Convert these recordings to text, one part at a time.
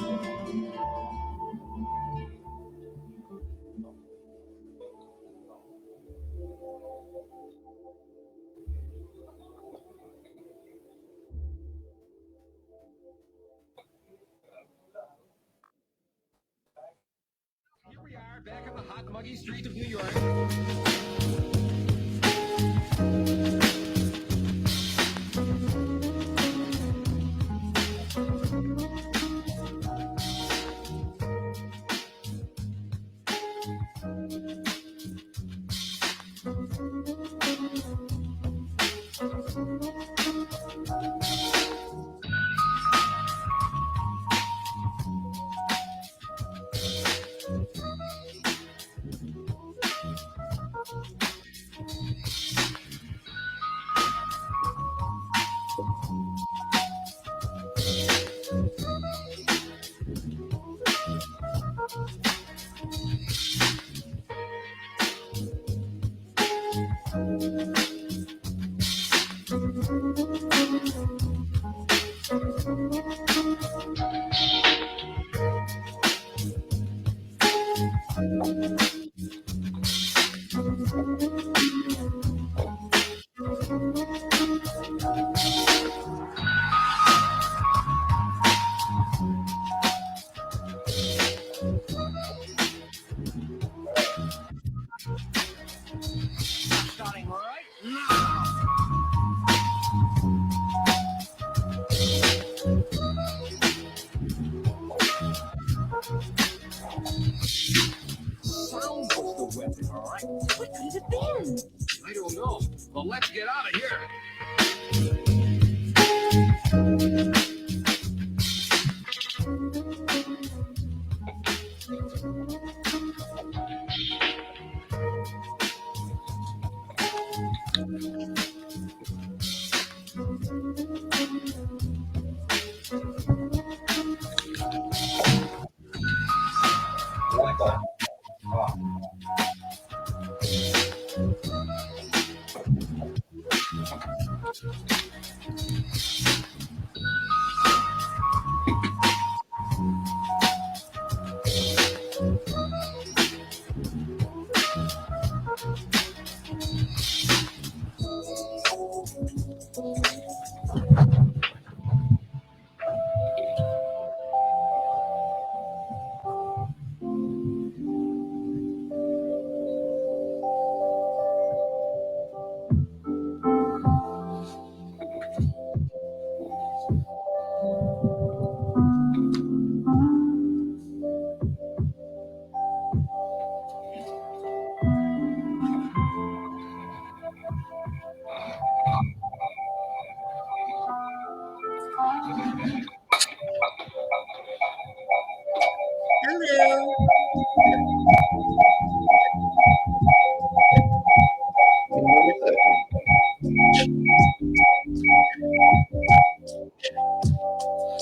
Here we are back on the hot, muggy streets of New York. Starting right now. Sound was the weapon, all right? What could it have been? I don't know. Well, let's get out of here.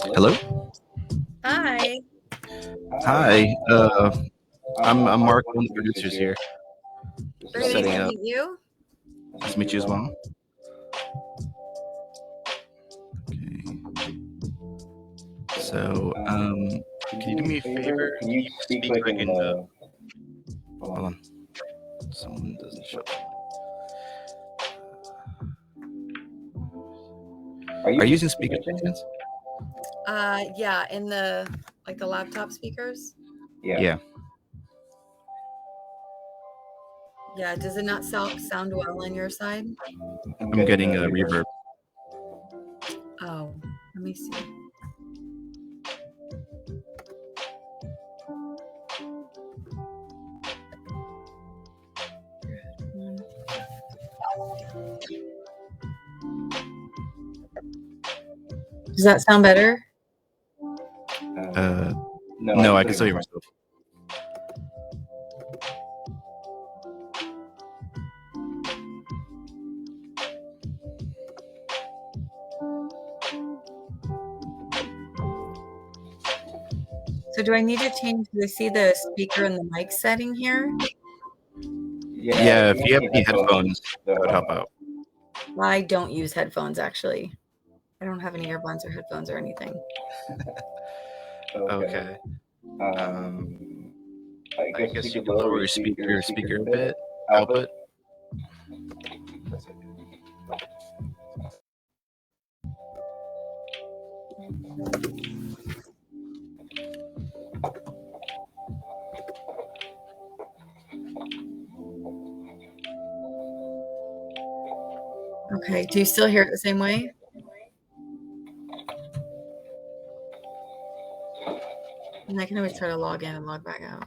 Hello. Hello. Hi. Hi. I'm Mark, one of the producers here. Very nice Setting to up. meet you. Nice to meet you as well. Okay. So, can you do me a favor? Can you speak like in the? Hold on. Someone doesn't show up. Are you using speakers, by chance? Yeah, in the laptop speakers. Yeah. Yeah, does it not sound well on your side? I'm getting a reverb. Oh, let me see. Does that sound better? No, I can still hear myself. So do I need to change? Do I see the speaker and the mic setting here? Yeah, if you have any headphones, that would help out. I don't use headphones, actually. I don't have any earbuds or headphones or anything. Okay. I guess you can lower your speaker a bit. Output. Okay. Do you still hear it the same way? And I can always try to log in and log back out.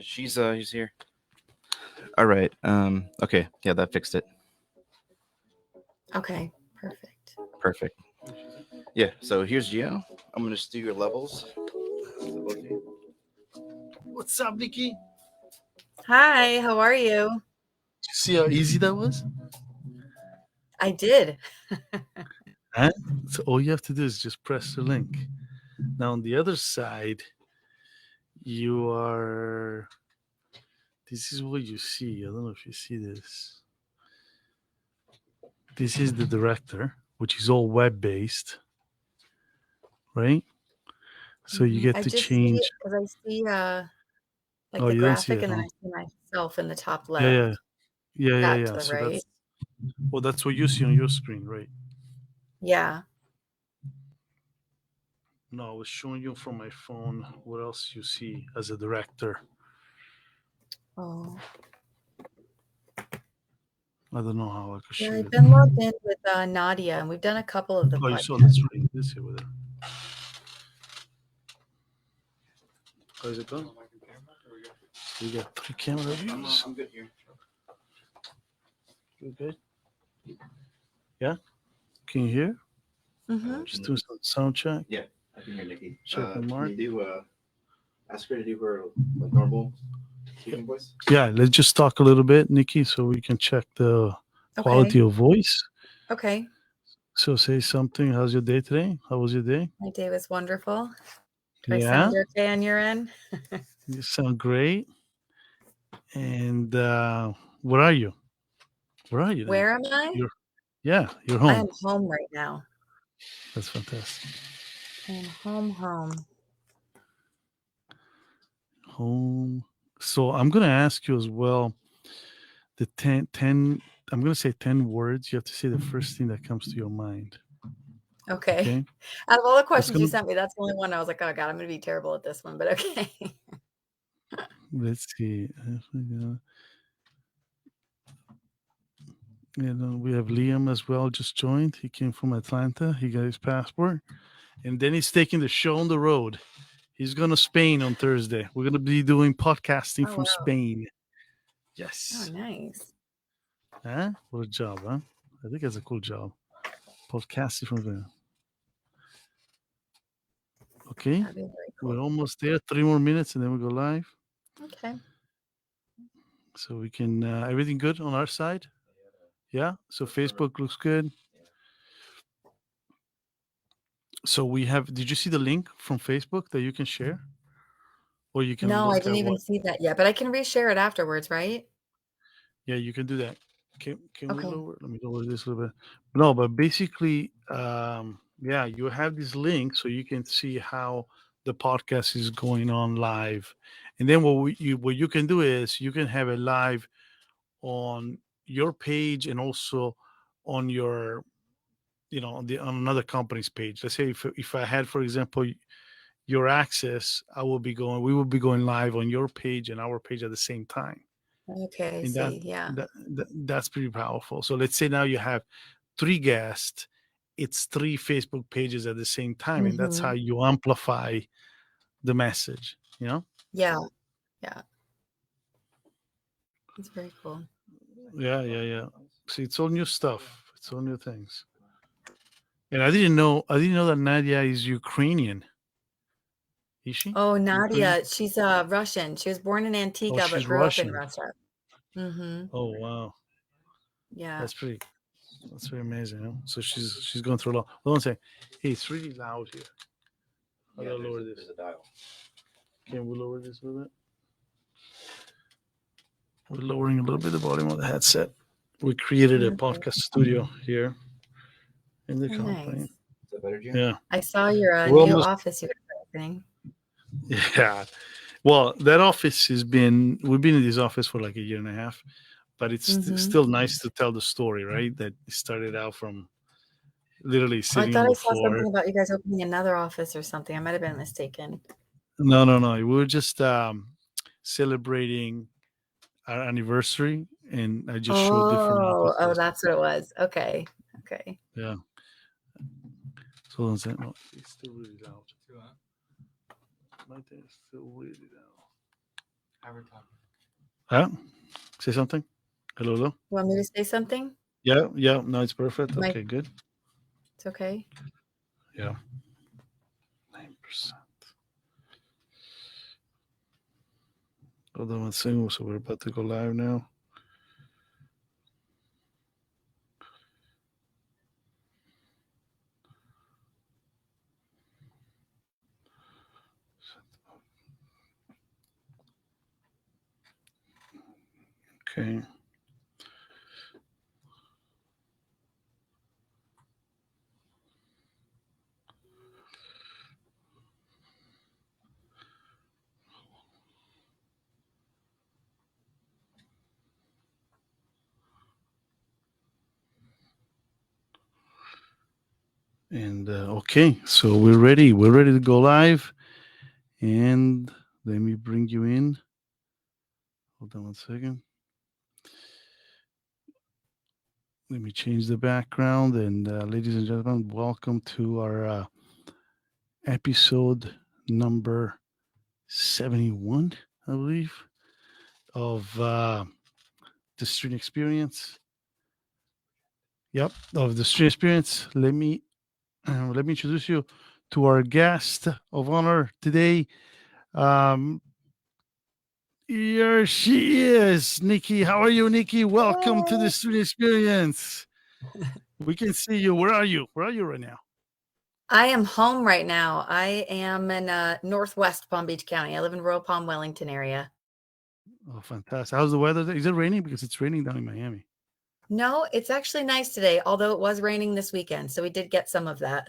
She's here. All right. Okay. Yeah, that fixed it. Okay. Perfect. Perfect. Yeah. So here's Gio. I'm gonna just do your levels. What's up, Nikki? Hi. How are you? See how easy that was? I did. Huh? So all you have to do is just press the link. Now on the other side, you are. This is what you see. I don't know if you see this. This is the director, which is all web based, right? So you get I to just change. because I see like Oh, the you don't see graphic, it, and then huh? I see myself in the top left. Yeah. That to the So right. that's what you see on your screen, right? Yeah. No, I was showing you from my phone what else you see as a director. Oh. I don't know how I could Yeah, show I've it. been logged in with Nadia, and we've done a couple of the Oh, you saw podcasts. that's right. This over there. How's it going? We got 3 camera views. I'm good here. You good? Yeah? Can you hear? Mm-hmm. Just doing some sound check. Yeah, I can hear Nikki. Check the mark. Can you do ask her to do her like normal speaking voice? Yeah, let's just talk a little bit, Nikki, so we can check the quality of voice. Okay. So say something. How's your day today? How was your day? My day was wonderful. Do I Yeah, sound okay on your end? you sound great. And where are you? Where are you? Then? Where am I? You're I home. am home right now. That's fantastic. I am home. Home. So I'm going to ask you as well the 10, I'm going to say 10 words. You have to say the first thing that comes to your mind. Okay. Out of all the questions gonna- you sent me, that's the only one I was like, oh God, I'm going to be terrible at this one, but okay. Let's see. We have Liam as well, just joined. He came from Atlanta. He got his passport. And then he's taking the show on the road. He's going to Spain on Thursday. We're going to be doing podcasting from Spain. Yes. Oh, nice. Huh? What a job, huh? I think that's a cool job. Podcasting from there. Okay. That'd be very cool. We're almost there. 3 more minutes and then we go live. Okay. So we can, everything good on our side? Yeah. So Facebook looks good. So we have, did you see the link from Facebook that you can share? Or you can No, I look didn't at even what? see that yet, but I can reshare it afterwards, right? Yeah, you can do that. Can we Okay. lower? Let me lower this a little bit. No, but basically, yeah, you have this link so you can see how the podcast is going on live, and then what you can do is you can have it live on your page and also on your, on another company's page. Let's say if I had, for example, your access, we will be going live on your page and our page at the same time. Okay, I And see. Yeah. that's pretty powerful. So let's say now you have 3 guests, it's 3 Facebook pages at the same time, and that's how you amplify the message. Yeah. Yeah. It's very cool. Yeah. See, it's all new stuff. It's all new things. And I didn't know that Nadia is Ukrainian. Is she? Oh, Nadia, Ukrainian? she's Russian. She was born in Antigua, but She's grew up in Russian. Russia. Mm-hmm. Oh wow. Yeah. That's very amazing. Huh? So she's going through a lot. Hold on a second. Hey, it's really loud here. How do I lower this? There's a dial. Can we lower this a little bit? We're lowering a little bit the volume of the headset. We created a Okay. podcast studio here in the Oh, company. nice. Is that better, Jim? Yeah. I saw your We're new almost- office you were opening. Yeah. Well, that office we've been in this office for like a year and a half, but it's still nice to tell the story, right? That it started out from literally I sitting thought on I the saw floor. something about you guys opening another office or something. I might have been mistaken. No. We were just celebrating our anniversary, and I just showed different Oh, offices. that's what it was. Okay. Yeah. So hold on a second. No, it's still really loud. My thing is still really loud. Huh? Say something. Hello. You want me to say something? Yeah. No, it's perfect. My- Okay, good. It's okay. Yeah. 9%. Hold on one second. So we're about to go live now. Okay. And okay, so we're ready. We're ready to go live. And let me bring you in. Hold on one second. Let me change the background. And ladies and gentlemen, welcome to our episode number 71, I believe, of the Streann Experience. Yep, of the Streann Experience. Let me introduce you to our guest of honor today. Here she is, Nikki. How are you, Nikki? Welcome to the Streann Experience. We can see you. Where are you? Where are you right now? I am home right now. I am in Northwest Palm Beach County. I live in Royal Palm, Wellington area. Oh, fantastic. How's the weather there? Is it raining? Because it's raining down in Miami. No, it's actually nice today, although it was raining this weekend. So we did get some of that.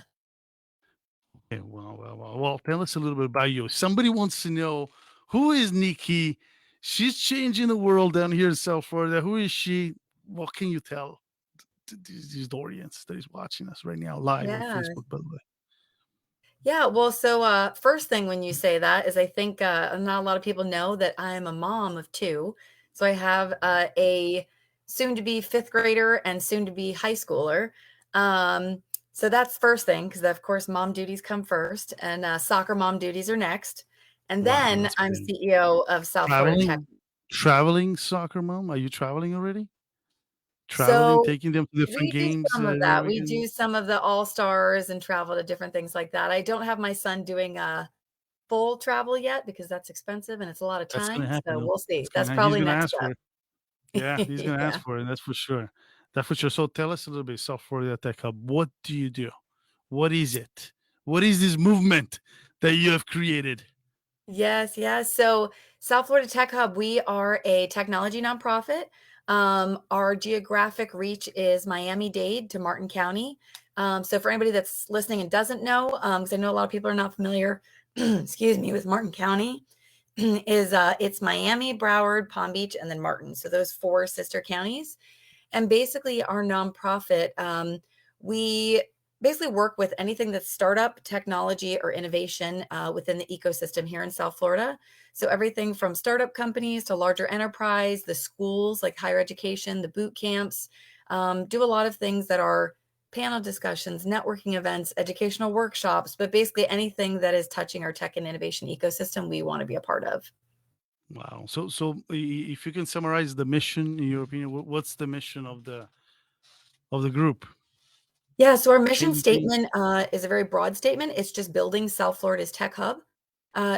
Okay, well, tell us a little bit about you. Somebody wants to know, who is Nikki? She's changing the world down here in South Florida. Who is she? What can you tell these audience that is watching us right now live on Facebook, by the way? Yeah, well, so first thing when you say that is I think not a lot of people know that I'm a mom of two. So I have a soon to be fifth grader and soon to be high schooler. So that's first thing, because of course mom duties come first and soccer mom duties are next. And Wow, then that's I'm great. CEO of South Florida Tech. Traveling soccer mom? Are you traveling already? So Taking them to different we do games? some of that. We do some of the all-stars and travel to different things like that. I don't have my son doing full travel yet because that's expensive and it's a lot of That's going to time. happen. So we'll see. That's That's probably he's gonna next ask for step. it. Yeah, he's going to ask for it. That's for sure. That's for sure. So tell us a little bit, South Florida Tech Hub. What do you do? What is it? What is this movement that you have created? Yes. So South Florida Tech Hub, we are a technology nonprofit. Our geographic reach is Miami-Dade to Martin County. So for anybody that's listening and doesn't know, because I know a lot of people are not familiar, excuse me, with Martin County, is it's Miami, Broward, Palm Beach, and then Martin. So those four sister counties. And basically our nonprofit, we basically work with anything that's startup, technology, or innovation within the ecosystem here in South Florida. So everything from startup companies to larger enterprise, the schools like higher education, the boot camps, do a lot of things that are panel discussions, networking events, educational workshops, but basically anything that is touching our tech and innovation ecosystem, we want to be a part of. Wow. So if you can summarize the mission, in your opinion, what's the mission of the group? Yeah, so our mission Changing- statement is a very broad statement. It's just building South Florida's tech hub.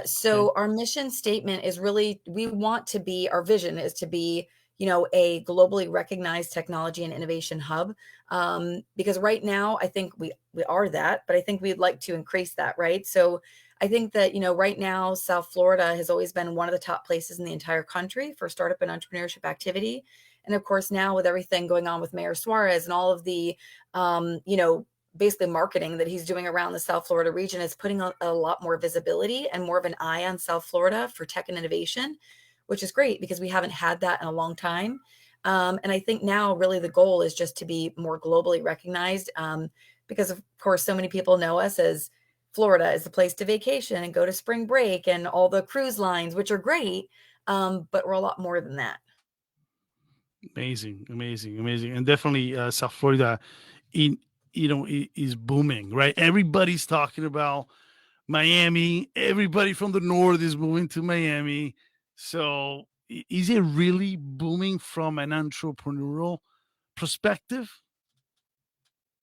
So our mission statement is really, we want to be, our vision is to be, a globally recognized technology and innovation hub. Because right now, I think we are that, but I think we'd like to increase that, right? So I think that, right now, South Florida has always been one of the top places in the entire country for startup and entrepreneurship activity. And of course, now with everything going on with Mayor Suarez and all of the, basically marketing that he's doing around the South Florida region is putting a lot more visibility and more of an eye on South Florida for tech and innovation, which is great because we haven't had that in a long time. And I think now really the goal is just to be more globally recognized, because of course, so many people know us as Florida is the place to vacation and go to spring break and all the cruise lines, which are great. But we're a lot more than that. Amazing, amazing, amazing, and definitely South Florida, in is booming, right? Everybody's talking about Miami. Everybody from the north is moving to Miami. So, is it really booming from an entrepreneurial perspective?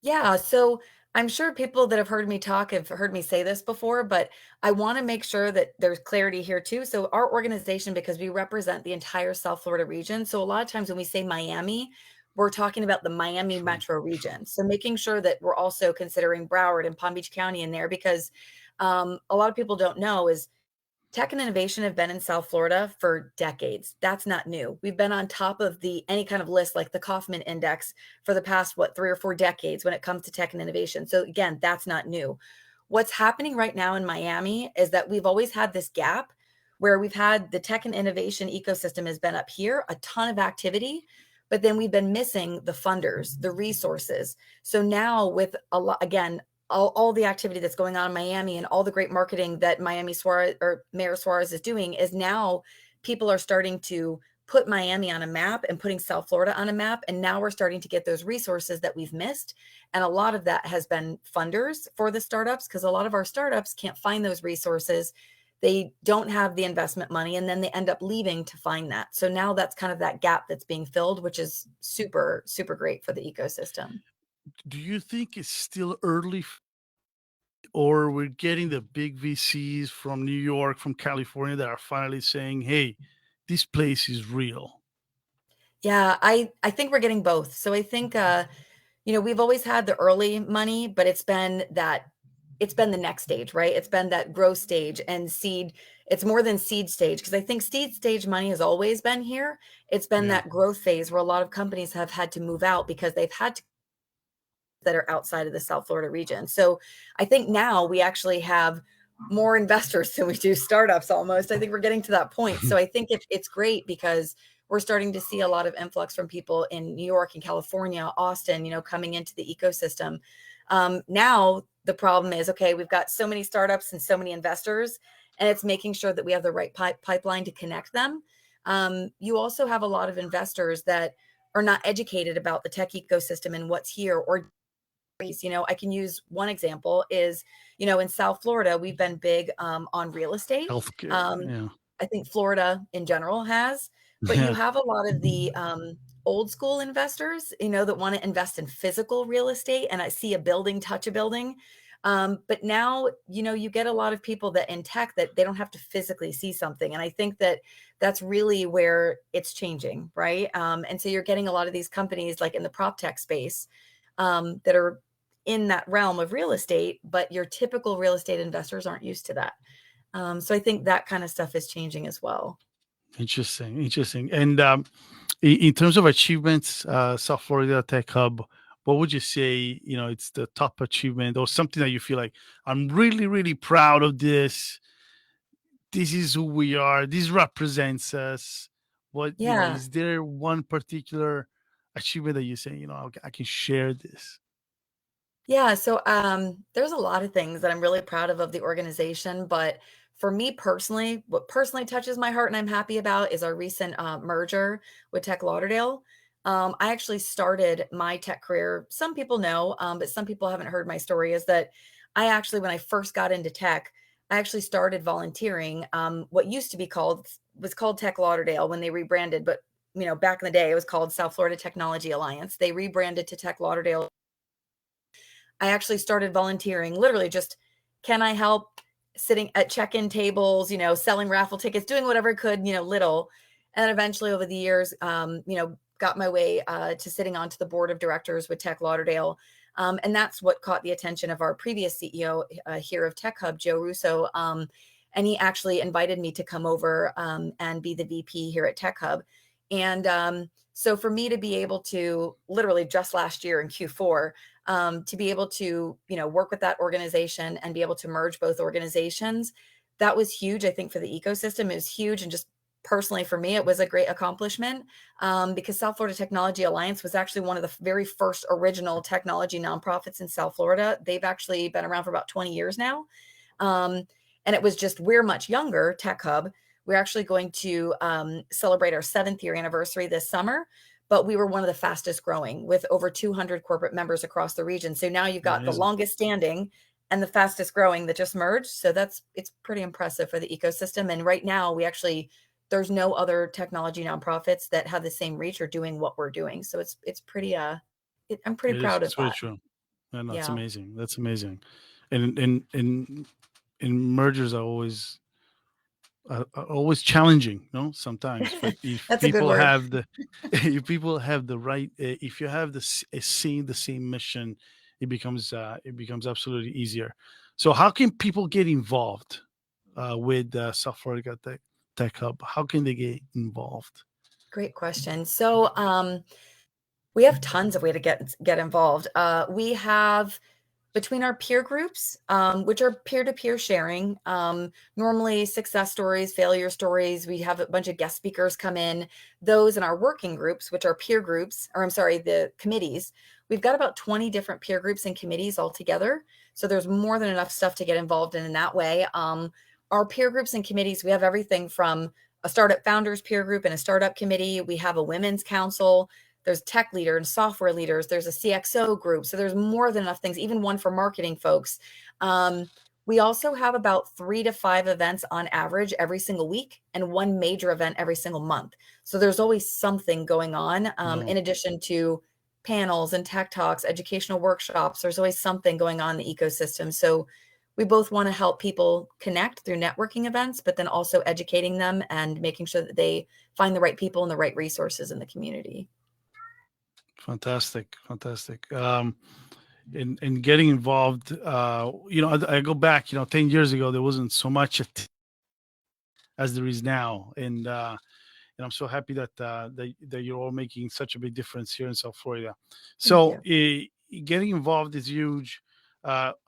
Yeah, so I'm sure people that have heard me talk have heard me say this before, but I want to make sure that there's clarity here too. So our organization, because we represent the entire South Florida region, so a lot of times when we say Miami, we're talking about the Miami True. metro region. So making sure that we're also considering Broward and Palm Beach County in there, because a lot of people don't know is tech and innovation have been in South Florida for decades. That's not new. We've been on top of the any kind of list like the Kaufman Index for the past 3 or 4 decades when it comes to tech and innovation. So again, that's not new. What's happening right now in Miami is that we've always had this gap where we've had the tech and innovation ecosystem has been up here, a ton of activity, but then we've been missing the funders, the resources. So now with a lot, again, all the activity that's going on in Miami and all the great marketing that Miami Suarez or Mayor Suarez is doing is now people are starting to put Miami on a map and putting South Florida on a map. And now we're starting to get those resources that we've missed. And a lot of that has been funders for the startups, because a lot of our startups can't find those resources. They don't have the investment money, and then they end up leaving to find that. So now that's kind of that gap that's being filled, which is super, super great for the ecosystem. Do you think it's still early, or we're getting the big VCs from New York, from California that are finally saying, "Hey, this place is real"? Yeah, I think we're getting both. So I think we've always had the early money, but it's been the next stage, right? It's been that growth stage and seed. It's more than seed stage, because I think seed stage money has always been here. It's been Yeah. that growth phase where a lot of companies have had to move out because they've had to that are outside of the South Florida region. So I think now we actually have more investors than we do startups almost. I think we're getting to that point. So I think it's great because we're starting to see a lot of influx from people in New York and California, Austin, coming into the ecosystem. Now the problem is, okay, we've got so many startups and so many investors, and it's making sure that we have the right pipeline to connect them. You also have a lot of investors that are not educated about the tech ecosystem and what's here, or I can use one example is, in South Florida, we've been big on real estate. Healthcare. Um, Yeah. I think Florida in general has, but you Yeah. have a lot of the old school investors, that want to invest in physical real estate, and I see a building, touch a building. But now, you get a lot of people that in tech that they don't have to physically see something. And I think that that's really where it's changing, right? And so you're getting a lot of these companies like in the prop tech space that are in that realm of real estate, but your typical real estate investors aren't used to that. So I think that kind of stuff is changing as well. Interesting. Interesting. And in terms of achievements, South Florida Tech Hub, what would you say? It's the top achievement or something that you feel like I'm really, really proud of this. This is who we are. This represents us. Yeah. Is there one particular achievement that you say, I can share this? Yeah, so there's a lot of things that I'm really proud of the organization, but for me personally, what personally touches my heart and I'm happy about is our recent merger with Tech Lauderdale. I actually started my tech career. Some people know, but some people haven't heard my story. Is that I actually, when I first got into tech, I actually started volunteering. What used to be called was called Tech Lauderdale when they rebranded, but back in the day, it was called South Florida Technology Alliance. They rebranded to Tech Lauderdale. I actually started volunteering, literally just, can I help sitting at check-in tables, selling raffle tickets, doing whatever I could, little. And then eventually over the years, got my way to sitting onto the board of directors with Tech Lauderdale. And that's what caught the attention of our previous CEO here of Tech Hub, Joe Russo. And he actually invited me to come over and be the VP here at Tech Hub. And so for me to be able to literally just last year in Q4, to be able to, work with that organization and be able to merge both organizations, that was huge. I think for the ecosystem, it was huge. And just personally for me, it was a great accomplishment because South Florida Technology Alliance was actually one of the very first original technology nonprofits in South Florida. They've actually been around for about 20 years now. And it was just, we're much younger, Tech Hub. We're actually going to celebrate our 7th year anniversary this summer, but we were one of the fastest growing with over 200 corporate members across the region. So now you've got the longest standing and the fastest growing that just merged. So it's pretty impressive for the ecosystem. And right now there's no other technology nonprofits that have the same reach or doing what we're doing. So it's pretty, I'm pretty proud of It's very that. true. And that's Yeah. amazing. That's amazing. And mergers are always challenging, sometimes. But if That's a good people word. have the, if people have the right, if you have the same mission, it becomes absolutely easier. So how can people get involved with South Florida Tech Hub? How can they get involved? Great question. So we have tons of way to get involved. We have between our peer groups, which are peer-to-peer sharing, normally success stories, failure stories. We have a bunch of guest speakers come in. Those in our working groups, which are peer groups, or I'm sorry, the committees. We've got about 20 different peer groups and committees all together. So there's more than enough stuff to get involved in that way. Our peer groups and committees, we have everything from a startup founders peer group and a startup committee. We have a women's council. There's tech leader and software leaders. There's a CXO group. So there's more than enough things, even one for marketing folks. We also have about 3 to 5 events on average every single week and one major event every single month. So there's always something going on in addition to panels and tech talks, educational workshops. There's always something going on in the ecosystem. So we both want to help people connect through networking events, but then also educating them and making sure that they find the right people and the right resources in the community. Fantastic. In getting involved, I go back, 10 years ago, there wasn't so much as there is now. And I'm so happy that you're all making such a big difference here in South Florida. So getting involved is huge.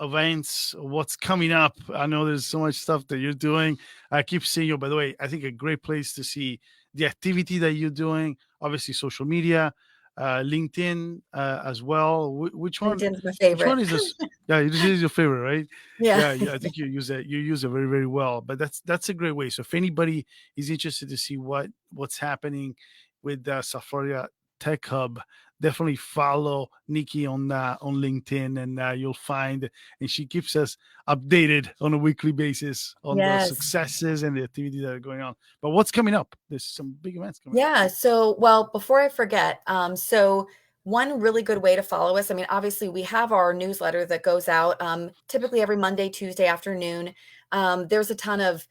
Events, what's coming up? I know there's so much stuff that you're doing. I keep seeing you, by the way, I think a great place to see the activity that you're doing, obviously social media, LinkedIn as well. Which one? LinkedIn's my favorite. Which one is this? Yeah, this is your favorite, right? Yeah. I think you use it. You use it very, very well. But that's a great way. So if anybody is interested to see what's happening with South Florida Tech Hub, definitely follow Nikki on LinkedIn, and you'll find. And she keeps us updated on a weekly basis on the successes and the activities that are going on. But what's coming up? There's some big events coming up. Yeah. So, well, before I forget, so one really good way to follow us. I mean, obviously, we have our newsletter that goes out typically every Monday, Tuesday afternoon. There's a ton of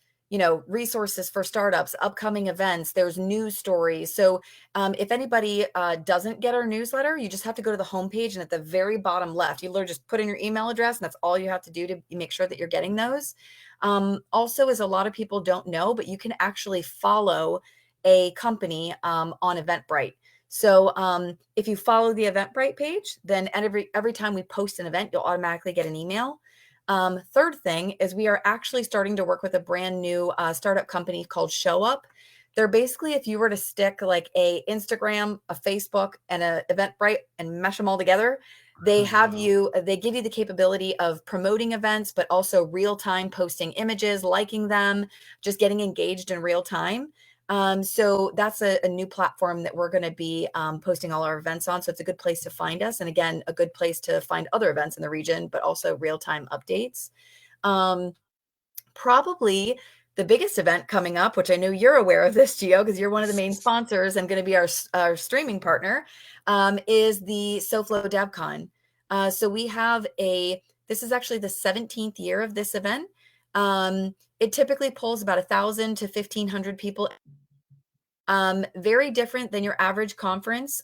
resources for startups, upcoming events, there's news stories. So if anybody doesn't get our newsletter, you just have to go to the homepage, and at the very bottom left, you literally just put in your email address, and that's all you have to do to make sure that you're getting those. Also, as a lot of people don't know, but you can actually follow a company on Eventbrite. So if you follow the Eventbrite page, then every time we post an event, you'll automatically get an email. Third thing is we are actually starting to work with a brand new startup company called Show Up. They're basically, if you were to stick like a Instagram, a Facebook, and an Eventbrite and mesh them all together, they give you the capability of promoting events, but also real-time posting images, liking them, just getting engaged in real time. So that's a new platform that we're going to be posting all our events on. So it's a good place to find us. And again, a good place to find other events in the region, but also real-time updates. Probably the biggest event coming up, which I know you're aware of this, Gio, because you're one of the main sponsors and going to be our streaming partner, is the SoFlo DevCon. So we have this is actually the 17th year of this event. It typically pulls about 1,000 to 1,500 people Very different than your average conference.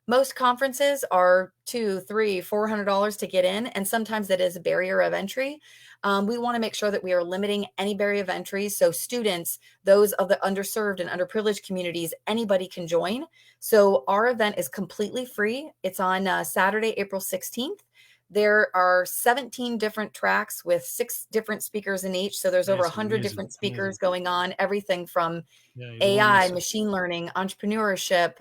Most conferences are $200, $300, $400 to get in, and sometimes that is a barrier of entry. We want to make sure that we are limiting any barrier of entry. So students, those of the underserved and underprivileged communities, anybody can join. So our event is completely free. It's on Saturday, April 16th. There are 17 different tracks with 6 different speakers in each. So there's over Amazing, 100 amazing, different speakers amazing. going on, everything from Yeah, you don't want to AI, miss it. machine learning, entrepreneurship,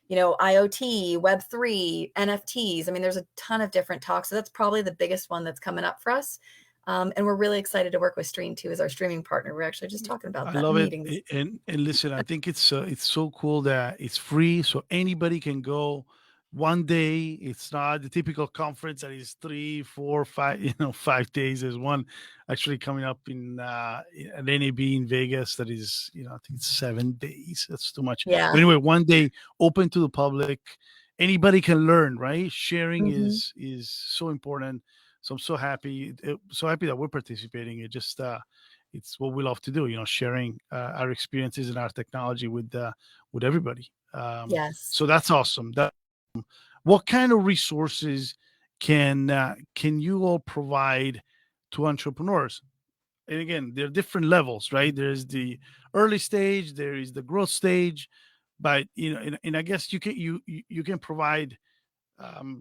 IoT, Web3, NFTs. I mean, there's a ton of different talks. So that's probably the biggest one that's coming up for us. And we're really excited to work with Streann too as our streaming partner. We're actually just talking about I that in love it. meetings. And listen, I think it's so cool that it's free, so anybody can go one day. It's not the typical conference that is 3, 4, 5, 5 days. There's one actually coming up in an NAB in Vegas that is, I think it's 7 days. That's too much. Yeah. But anyway, one day open to the public. Anybody can learn, right? Sharing Mhm. is so important. So I'm so happy that we're participating. It's what we love to do, sharing our experiences and our technology with everybody. Yes. So that's awesome. What kind of resources can you all provide to entrepreneurs? And again, there are different levels, right? There's the early stage, there is the growth stage, but and I guess you can provide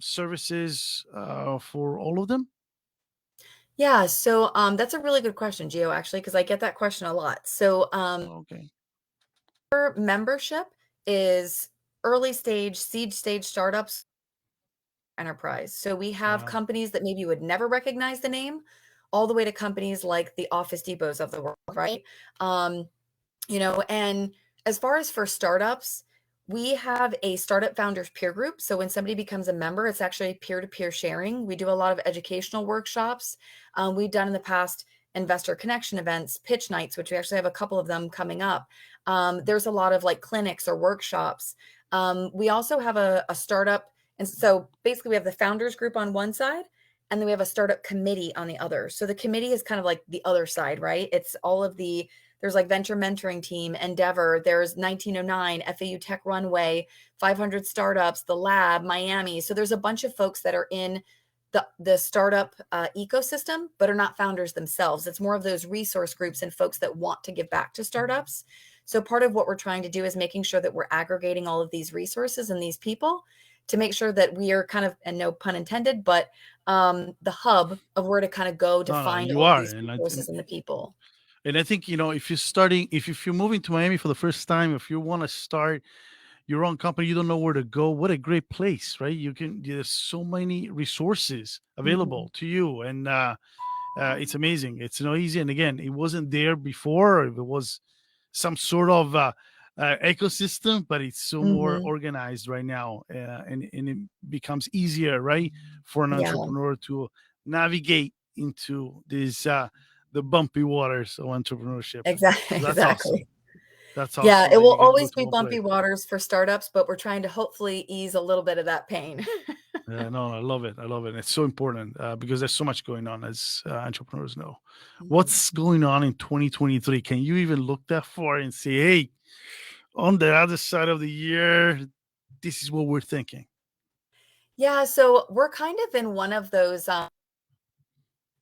services for all of them. Yeah. So that's a really good question, Gio, actually, because I get that question a lot. So Okay. our membership is early stage, seed stage startups, enterprise. So we have Wow. companies that maybe you would never recognize the name, all the way to companies like the Office Depots of the world, right? Um, and as far as for startups, we have a startup founders peer group. So when somebody becomes a member, it's actually peer-to-peer sharing. We do a lot of educational workshops. We've done in the past investor connection events, pitch nights, which we actually have a couple of them coming up. There's a lot of like clinics or workshops. We also have a startup. And so basically we have the founders group on one side, and then we have a startup committee on the other. So the committee is kind of like the other side, right? It's all of there's like venture mentoring team, Endeavor, there's 1909, FAU Tech Runway, 500 startups, the lab, Miami. So there's a bunch of folks that are in the startup ecosystem, but are not founders themselves. It's more of those resource groups and folks that want to give back to startups. So part of what we're trying to do is making sure that we're aggregating all of these resources and these people to make sure that we are kind of, and no pun intended, but the hub of where to kind of go to No, no, find you all of are, these resources and the people. and I think if you're moving to Miami for the first time, if you want to start your own company, you don't know where to go. What a great place, right? There's so many resources Mhm. available to you, and it's amazing. It's no easy, and again, it wasn't there before. It was some sort of ecosystem, but it's so more Mhm. organized right now, and it becomes easier, right, for an Yeah, entrepreneur to navigate into these the bumpy waters of entrepreneurship. exactly, So that's awesome. exactly. That's Yeah, awesome it that will you can go always to be one bumpy place. waters for startups, but we're trying to hopefully ease a little bit of that pain. Yeah, no, I love it. I love it. It's so important because there's so much going on, as entrepreneurs know. Mhm. What's going on in 2023? Can you even look that far and say, hey, on the other side of the year, this is what we're thinking? Yeah, so we're kind of in one of those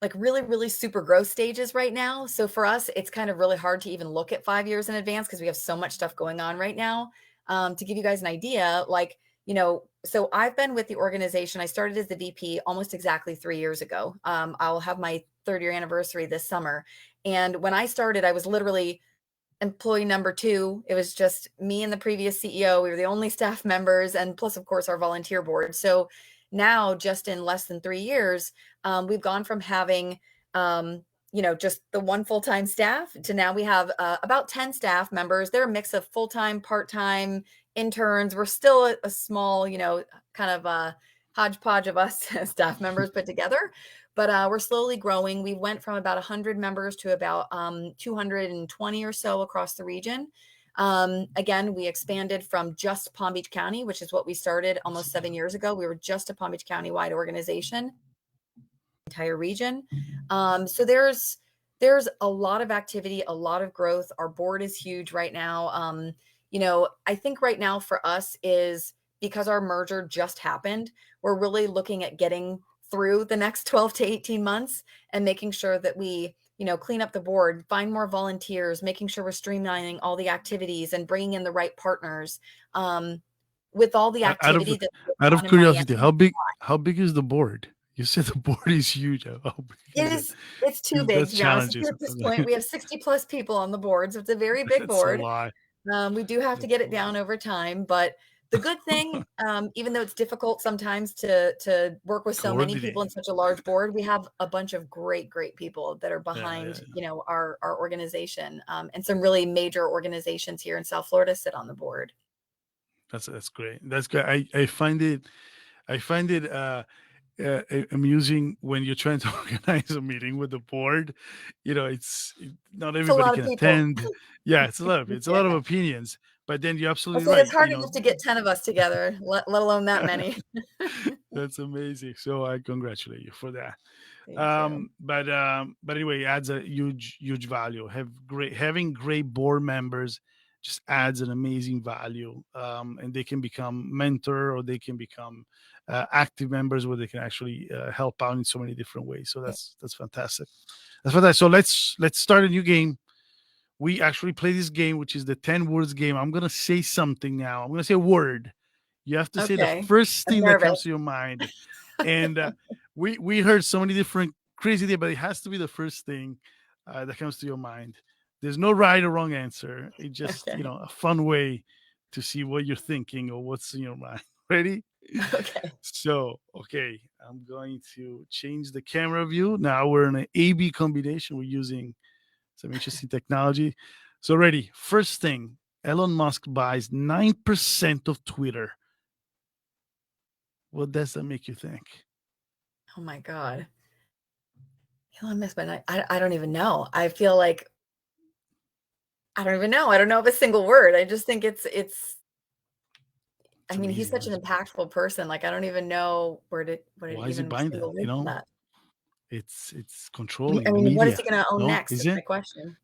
like really, really super growth stages right now. So for us, it's kind of really hard to even look at 5 years in advance because we have so much stuff going on right now. To give you guys an idea, like, so I've been with the organization. I started as the VP almost exactly 3 years ago. I'll have my third year anniversary this summer. And when I started, I was literally employee number two. It was just me and the previous CEO. We were the only staff members, and plus, of course, our volunteer board. So now, just in less than 3 years, we've gone from having, just the one full time staff to now we have about 10 staff members. They're a mix of full time, part time, interns. We're still a small, kind of a hodgepodge of us staff members put together, but we're slowly growing. We went from about 100 members to about 220 or so across the region. Again, we expanded from just Palm Beach County, which is what we started almost 7 years ago. We were just a Palm Beach County wide organization, entire region. So there's a lot of activity, a lot of growth. Our board is huge right now. I think right now for us is because our merger just happened, we're really looking at getting through the next 12 to 18 months and making sure that we, clean up the board, find more volunteers, making sure we're streamlining all the activities and bringing in the right partners. With all the Out of activity that's out going of on in curiosity, Miami, how big is the board? You said the board is huge. How big it is it? is it's too 'Cause big that's to be honest with you challenges. at this point. We have 60 plus people on the board, so it's a very big That's a board. lot. We do have to That's get a it down lot. over time, but the good thing, even though it's difficult sometimes to work with so many people in Coordinate. such a large board, we have a bunch of great people that are Yeah, behind, yeah. our organization, and some really major organizations here in South Florida sit on the board. That's great. That's good. I find it amusing when you're trying to organize a meeting with the board. Not It's a everybody lot of can people. attend. Yeah, it's a lot of Yeah. opinions. But then you're I absolutely said it's right. hard enough to get 10 of us together, let alone that many. That's amazing. So I congratulate you for that. Thank you. But anyway, it adds a huge value. Having great board members just adds an amazing value, and they can become mentor or they can become active members where they can actually help out in so many different ways. So that's fantastic. That's fantastic. So let's start a new game. We actually play this game, which is the 10 words game. I'm gonna say something now. I'm gonna say a word. You have to say the Okay. first I'm thing that comes nervous. to your mind. And we heard so many different crazy things, but it has to be the first thing that comes to your mind. There's no right or wrong answer. It's just Okay. a fun way to see what you're thinking or what's in your mind. Ready? Okay. So, okay, I'm going to change the camera view. Now we're in an A/B combination. We're using some interesting technology. So, ready? First thing, Elon Musk buys 9% of Twitter. What does that make you think? Oh my God. Elon Musk, but I don't even know. I feel like I don't even know. I don't know of a single word. I just think I It's mean, he's amazing. such an impactful person. Like I don't even know what it Why is he even buying that? single word for that. It's I controlling the mean, what is media. he gonna own No, next is is my it? question.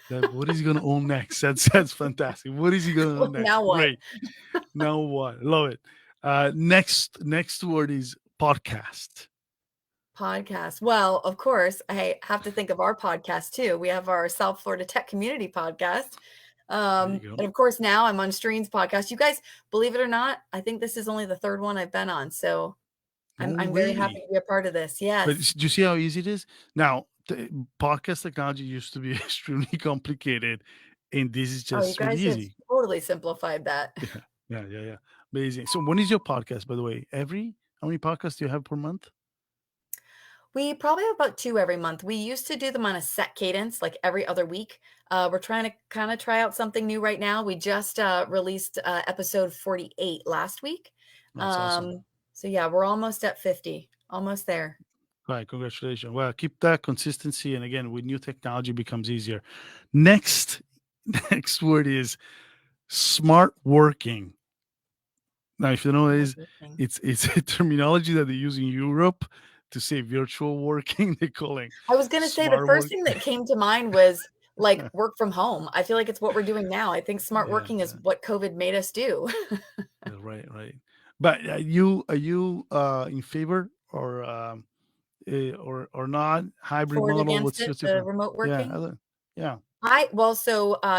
That what is he gonna own next? That's fantastic. What is he gonna own next? Now what? Great. Now what? Love it. Next word is podcast. Podcast. Well, of course, I have to think of our podcast too. We have our South Florida Tech Community podcast. There you And go. of course, now I'm on Streann's podcast. You guys, believe it or not, I think this is only the third one I've been on. So No I'm very happy way. to be a part of this. But Yes. do you see how easy it is? Now, podcast technology used to be extremely complicated, and this is Oh, you just really guys have easy. totally simplified that. Yeah. Amazing. So when is your podcast, by the way? How many podcasts do you have per month? We probably have about 2 every month. We used to do them on a set cadence, like every other week. We're trying to kind of try out something new right now. We just released episode 48 last week. That's awesome. So yeah, we're almost at 50, almost there. All right, congratulations. Well, keep that consistency, and again, with new technology, becomes easier. Next, next word is smart working. Now, if you know what it is, Amazing. it's a terminology that they use in Europe to say virtual working. They're calling I was going to say the smart first work. thing that came to mind was like work from home. I feel like it's what we're doing now. I think smart Yeah, working is what COVID made us do. right. But are you in favor or not hybrid For and model? against What's it, your the different? remote Yeah, working. yeah.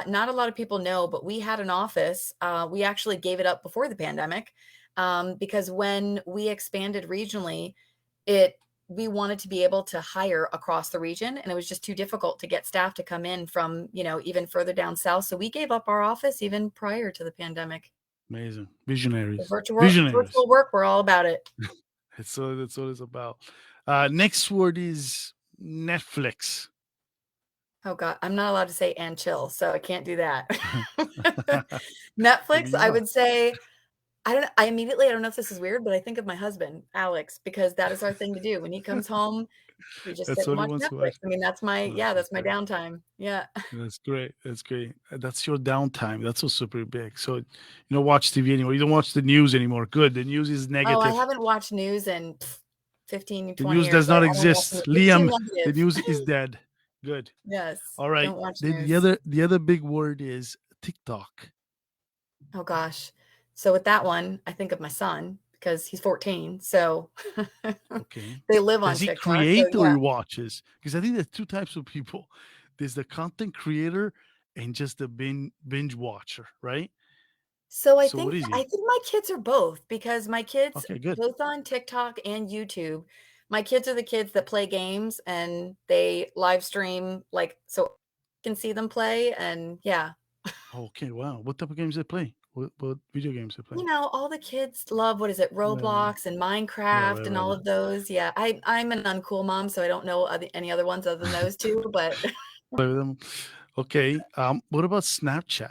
Not a lot of people know, but we had an office. We actually gave it up before the pandemic because when we expanded regionally, we wanted to be able to hire across the region, and it was just too difficult to get staff to come in from even further down south. So we gave up our office even prior to the pandemic. Amazing. The Visionaries. virtual work, we're all about it. That's what it's about. Next word is Netflix. Oh God, I'm not allowed to say and chill, so I can't do that. Maybe Netflix, you I are. would say I don't know if this is weird, but I think of my husband, Alex, because that is our thing to do. When he comes home, we just sit That's and what he watch wants to Netflix. watch. I mean, Oh, that's that's my great. downtime. Yeah. That's great. That's great. That's your downtime. That's so super big. So you don't watch TV anymore. You don't watch the news anymore. Good. The news is Oh, I negative. haven't watched news in 15, The 20 news does years. not I don't watch exist. news. It's too Liam, the negative. news is dead. Good. Yes. All right. Don't watch The news. other big word is TikTok. Oh gosh. So with that one, I think of my son because he's 14. So Okay. they live on Does he TikTok. So create or yeah. he watches? Because I think there's two types of people. There's the content creator and just the binge watcher, right? So So what is I he? think my kids are both because my kids Okay, good. both on TikTok and YouTube. My kids are the kids that play games and they live stream like so I can see them play and yeah. Okay, wow. What type of games they play? What video games they play? All the kids love what is it, Uh, Roblox and yeah, Minecraft and all right. of those. Yeah, I'm an uncool mom, so I don't know any other ones other than those two. But Play with them. Okay. What about Snapchat?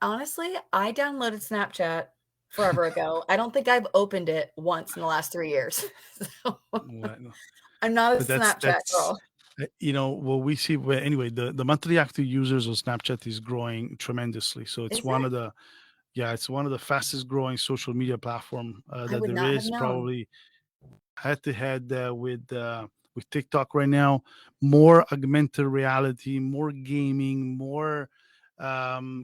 Honestly, I downloaded Snapchat forever ago. I don't think I've opened it once in the last 3 years. So What? I'm not a But Snapchat that's girl. what we see. Well, anyway, the monthly active users of Snapchat is growing tremendously. So it's Is one it? of the it's one of the fastest growing social media platform I that would there not have is. known. Probably head to head with TikTok right now. More augmented reality, more gaming, more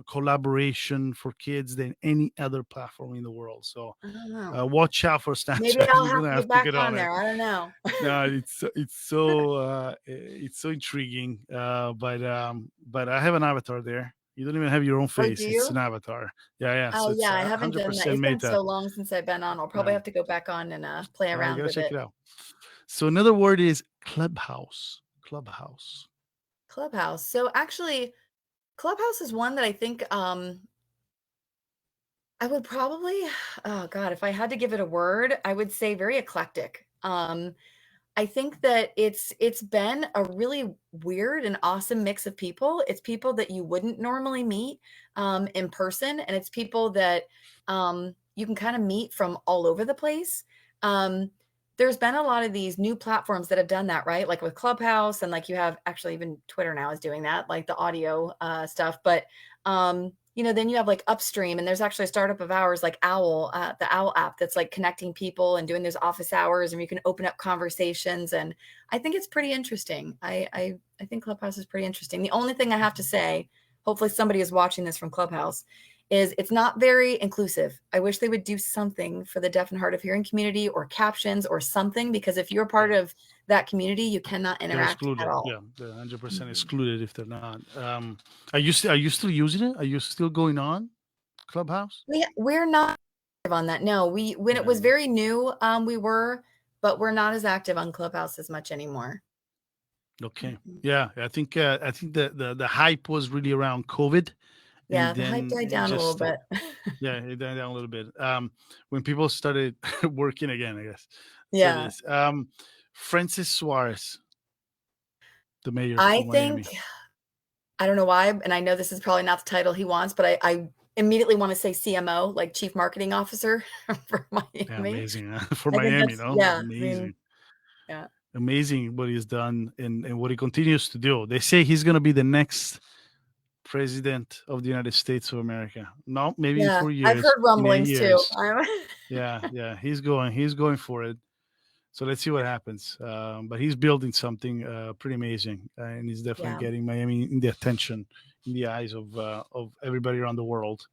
collaboration for kids than any other platform in the world. So I don't know. watch out for Maybe Snapchat. I'll You're have gonna to get have to back get on on it. there. I don't know. No, it's so intriguing. But I have an avatar there. You don't even have your own Oh, do face. It's an you? avatar. Yeah. So Oh, it's yeah, I haven't done that. 100% It's been meta. so long since I've been on. I'll probably Yeah. have to go back on and play You around gotta with check it. it out. So another word is Clubhouse. Clubhouse. Clubhouse. So actually, Clubhouse is one that I think I would probably oh god, if I had to give it a word, I would say very eclectic. I think that it's been a really weird and awesome mix of people. It's people that you wouldn't normally meet in person, and it's people that you can kind of meet from all over the place. There's been a lot of these new platforms that have done that, right? Like with Clubhouse, and like you have actually even Twitter now is doing that, like the audio stuff. But then you have like Upstream, and there's actually a startup of ours, like Owl, the Owl app, that's like connecting people and doing those office hours, and you can open up conversations. And I think it's pretty interesting. I think Clubhouse is pretty interesting. The only thing I have to say, hopefully somebody is watching this from Clubhouse, is it's not very inclusive. I wish they would do something for the deaf and hard of hearing community or captions or something, because if you're part Yeah. of that community, you cannot They're interact at excluded. all. Yeah, they're 100% Mhm. excluded if they're not. Are you still using it? Are you still going on Clubhouse? We're not active on that. No, when it Yeah. was very new, we were, but we're not as active on Clubhouse as much anymore. Okay. Mhm. Yeah, I think the hype was really around COVID, Yeah, and the hype then died it down a little just bit. it died down a little bit. When people started working again, I guess. So it Yeah. is. Francis Suarez, the mayor I of think Miami. I don't know why, and I know this is probably not the title he wants, but I immediately want to say CMO, like Chief Marketing Officer for Yeah, Miami. amazing for I think Miami. that's No, yeah, I mean, amazing, yeah. amazing what he's done and what he continues to do. They say he's going to be the next president of the United States of America. Not maybe in Yeah, 'I've years, heard in 8 rumblings too. years. Yeah, he's going for it. So let's see what happens. But he's building something pretty amazing, and he's definitely Yeah, getting Miami in the attention, in the eyes of everybody around the world.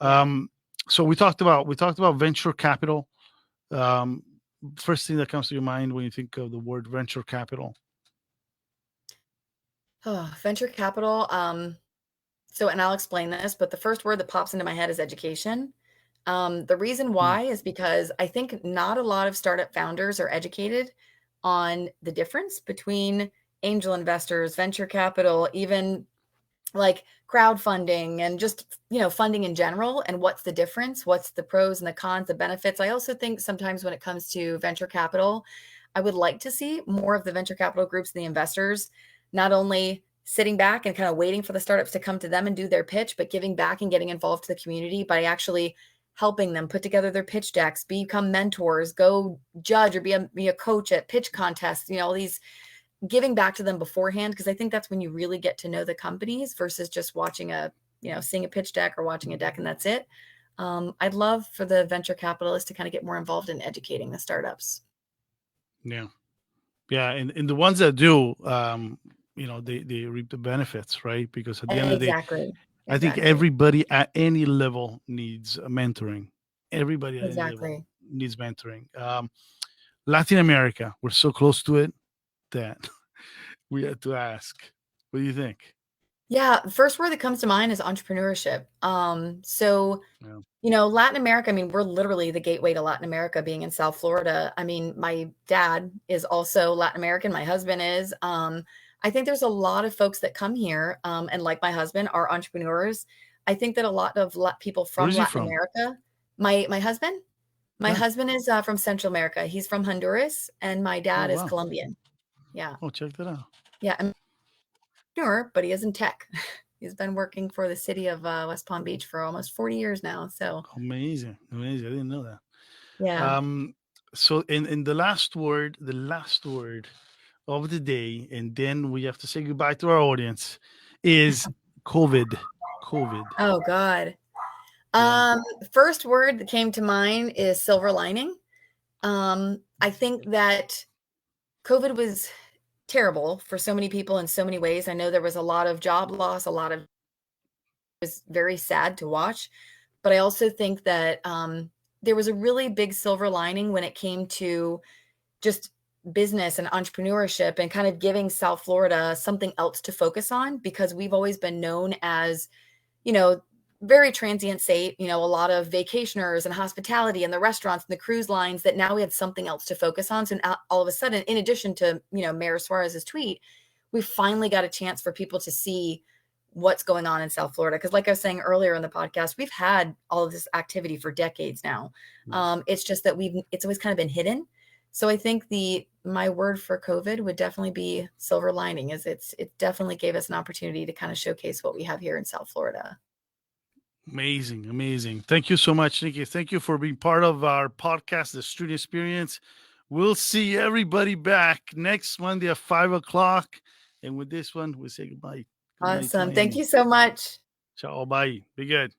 yeah. Um, so we talked about venture capital. Um, First thing that comes to your mind when you think of the word venture capital. Oh, venture capital, so and I'll explain this, but the first word that pops into my head is education. The reason Hmm. why is because I think not a lot of startup founders are educated on the difference between angel investors, venture capital, even like crowdfunding and just, funding in general, and what's the difference, what's the pros and the cons, the benefits. I also think sometimes when it comes to venture capital, I would like to see more of the venture capital groups and the investors not only sitting back and kind of waiting for the startups to come to them and do their pitch, but giving back and getting involved to the community by actually helping them put together their pitch decks, become mentors, go judge or be a coach at pitch contests, all these, giving back to them beforehand, because I think that's when you really get to know the companies versus just watching seeing a pitch deck or watching a deck and that's it. I'd love for the venture capitalists to kind of get more involved in educating the startups. Yeah, yeah, and the ones that do, they reap the benefits, right? Because at the end of the day, Exactly. I think Exactly. everybody at any level needs mentoring. Everybody at any level Exactly. needs mentoring. Latin America, we're so close to it that we had to ask. What do you think? Yeah, the first word that comes to mind is entrepreneurship. So, Yeah. you know, Latin America, I mean, we're literally the gateway to Latin America being in South Florida. I mean, my dad is also Latin American, my husband is. I think there's a lot of folks that come here, and like my husband, are entrepreneurs. I think that a lot of people Where from is he Latin from? America, my husband, my Yeah. husband is from Central America. He's from Honduras, and my Oh, dad is wow. Colombian. Yeah, Oh, check that out. yeah. I'm entrepreneur, but he is in tech. He's been working for the city of West Palm Beach for almost 40 years now. So Amazing. Amazing. I didn't know that. yeah. So in the last word of the day, and then we have to say goodbye to our audience, is COVID. COVID. Oh God. Yeah. First word that came to mind is silver lining. I think that COVID was terrible for so many people in so many ways. I know there was a lot of job loss, a lot of, it was very sad to watch, but I also think that there was a really big silver lining when it came to just business and entrepreneurship and kind of giving South Florida something else to focus on, because we've always been known as, you know, very transient state, you know, a lot of vacationers and hospitality and the restaurants and the cruise lines, that now we had something else to focus on. So now, all of a sudden, in addition to, you know, Mayor Suarez's tweet, we finally got a chance for people to see what's going on in South Florida. Because like I was saying earlier in the podcast, we've had all of this activity for decades now. It's just that it's always kind of been hidden. So I think my word for COVID would definitely be silver lining, is it definitely gave us an opportunity to kind of showcase what we have here in South Florida. Amazing. Amazing. Thank you so much, Nikki. Thank you for being part of our podcast, The Streann Experience. We'll see everybody back next Monday at 5:00. And with this one, we say goodbye. Good night to Awesome. Thank Miami. you so much. Ciao. Bye. Be good.